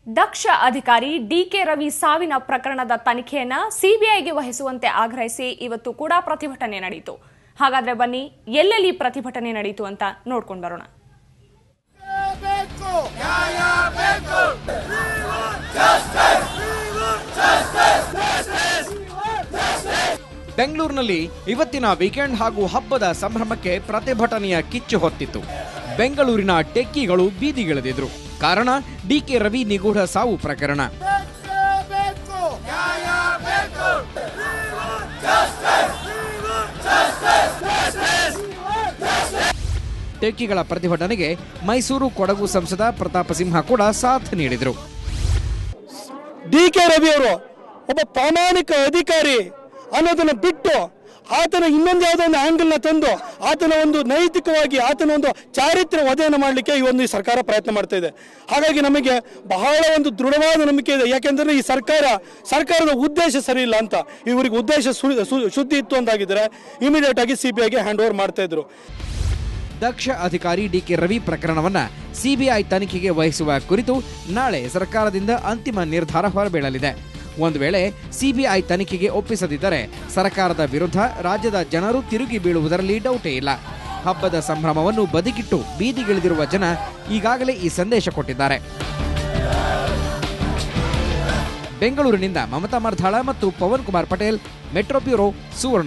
ದಕ್ಷ ಅಧಿಕಾರಿ ಡಿಕೆ ರವಿ ಸಾವಿನ ಪ್ರಕರಣದ ತನಿಖೆಯನ್ನ ಸಿಬಿಐಗೆ ವಹಿಸುವಂತೆ ಆಗ್ರಹಿಸಿ ಇವತ್ತು ಕೂಡ ಪ್ರತಿಭಟನೆ ನಡೆಯಿತು. ಹಾಗಾದ್ರೆ ಬನ್ನಿ ಎಲ್ಲೆಲ್ಲಿ ಪ್ರತಿಭಟನೆ ನಡೆಯಿತು ಅಂತ ನೋಡ್ಕೊಂಡು ಬರೋಣ. ಬೆಂಗಳೂರಿನಲ್ಲಿ ಇವತ್ತಿನ ವೀಕೆಂಡ್ ಹಾಗೂ ಹಬ್ಬದ ಸಂಭ್ರಮಕ್ಕೆ ಪ್ರತಿಭಟನೆಯ ಕಿಚ್ಚು ಹೊತ್ತಿತ್ತು. ಬೆಂಗಳೂರಿನ ಟೆಕ್ಕಿಗಳು ಬೀದಿಗಿಳಿದಿದ್ರು. ಕಾರಣ ಡಿಕೆ ರವಿ ನಿಗೂಢ ಸಾವು ಪ್ರಕರಣ. ಟೆಕ್ಕಿಗಳ ಪ್ರತಿಭಟನೆಗೆ ಮೈಸೂರು ಕೊಡಗು ಸಂಸದ ಪ್ರತಾಪ ಸಿಂಹ ಕೂಡ ಸಾಥ್ ನೀಡಿದರು. ಡಿಕೆ ರವಿ ಅವರು ಒಬ್ಬ ಪ್ರಾಮಾಣಿಕ ಅಧಿಕಾರಿ ಅನ್ನೋದನ್ನ ಬಿಟ್ಟು ಆತನ ಇನ್ನೊಂದು ಯಾವುದೋ ಒಂದು ಆಂಗಲ್ನ ತಂದು ಆತನ ಒಂದು ನೈತಿಕವಾಗಿ ಆತನ ಒಂದು ಚಾರಿತ್ರ್ಯ ವಧೆಯನ್ನು ಮಾಡಲಿಕ್ಕೆ ಈ ಒಂದು ಸರ್ಕಾರ ಪ್ರಯತ್ನ ಮಾಡ್ತಾ ಇದೆ. ಹಾಗಾಗಿ ನಮಗೆ ಬಹಳ ಒಂದು ದೃಢವಾದ ನಂಬಿಕೆ ಇದೆ. ಯಾಕೆಂದ್ರೆ ಈ ಸರ್ಕಾರದ ಉದ್ದೇಶ ಸರಿ ಇಲ್ಲ ಅಂತ, ಇವರಿಗೆ ಉದ್ದೇಶ ಶುದ್ಧಿ ಇತ್ತು ಅಂತಾಗಿದ್ರೆ ಇಮಿಡಿಯೇಟ್ ಆಗಿ ಸಿಬಿಐಗೆ ಹ್ಯಾಂಡ್ ಓವರ್ ಮಾಡ್ತಾ ಇದ್ರು. ದಕ್ಷ ಅಧಿಕಾರಿ ಡಿಕೆ ರವಿ ಪ್ರಕರಣವನ್ನ ಸಿಬಿಐ ತನಿಖೆಗೆ ವಹಿಸುವ ಕುರಿತು ನಾಳೆ ಸರ್ಕಾರದಿಂದ ಅಂತಿಮ ನಿರ್ಧಾರ ಹೊರಬೀಳಲಿದೆ. ಒಂದು ವೇಳೆ ಸಿಬಿಐ ತನಿಖೆಗೆ ಒಪ್ಪಿಸದಿದ್ದರೆ ಸರ್ಕಾರದ ವಿರುದ್ಧ ರಾಜ್ಯದ ಜನರು ತಿರುಗಿ ಬೀಳುವುದರಲ್ಲಿ ಡೌಟೇ ಇಲ್ಲ. ಹಬ್ಬದ ಸಂಭ್ರಮವನ್ನು ಬದಿಗಿಟ್ಟು ಬೀದಿಗಿಳಿದಿರುವ ಜನ ಈಗಾಗಲೇ ಈ ಸಂದೇಶ ಕೊಟ್ಟಿದ್ದಾರೆ. ಬೆಂಗಳೂರಿನಿಂದ ಮಮತಾ ಮರ್ಧಾಳ ಮತ್ತು ಪವನ್ ಕುಮಾರ್ ಪಟೇಲ್, ಮೆಟ್ರೋ ಬ್ಯೂರೋ, ಸುವರ್ಣ.